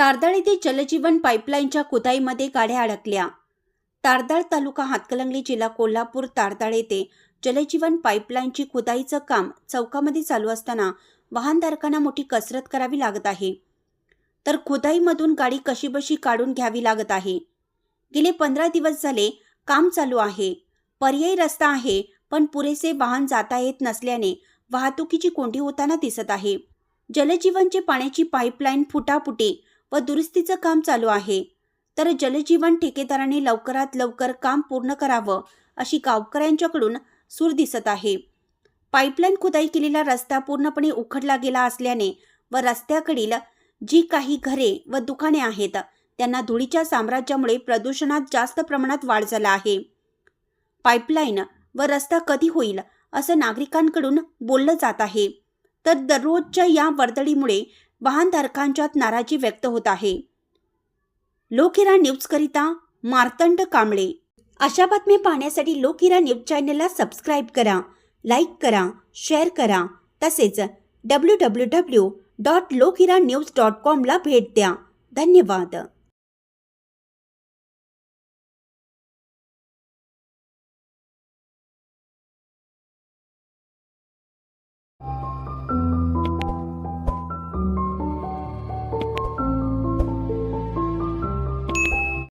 तारदाळ येथे जलजीवन पाईपलाईनच्या खुदाईमध्ये गाड्या अडकल्या। तारदाळ तालुका हातकणंगले जिल्हा कोल्हापूर तारदाळ येथे जलजीवन पाईपलाईनची खुदाईचं काम चौकामध्ये चालू असताना वाहनधारकांना मोठी कसरत करावी लागत आहे। तर खुदाईमधून गाडी कशीबशी काढून घ्यावी लागत आहे। गेले 15 दिवस झाले काम चालू आहे। पर्यायी रस्ता आहे पण पुरेसे वाहन जाता येत नसल्याने वाहतुकीची कोंडी होताना दिसत आहे। जलजीवनचे पाण्याची पाईपलाईन फुटाफुटी व दुरुस्तीचं काम चालू आहे। तर जलजीवन ठेकेदाराने लवकरात लवकर काम पूर्ण करावं अशी गावकऱ्यांच्याकडून सूर दिसत आहे। पाईपलाईन खुदाई केलेला रस्ता पूर्णपणे उखडला गेला असल्याने व रस्त्याकडील जी काही घरे व दुकाने आहेत त्यांना धुळीच्या साम्राज्यामुळे प्रदूषणात जास्त प्रमाणात वाढ झाला आहे। पाईपलाईन व रस्ता कधी होईल असं नागरिकांकडून बोललं जात आहे। तर दररोजच्या या वर्दळीमुळे वाहनधारकांच्यात नाराजी व्यक्त होत आहे। लोकहिरा न्यूज करिता मार्तंड कांबळे। अशा बातम्या पाहण्यासाठी लोकहिरा न्यूज चॅनलला सबस्क्राईब करा, लाईक करा, शेअर करा तसेच www.lokhiranewz.com ला भेट द्या। धन्यवाद।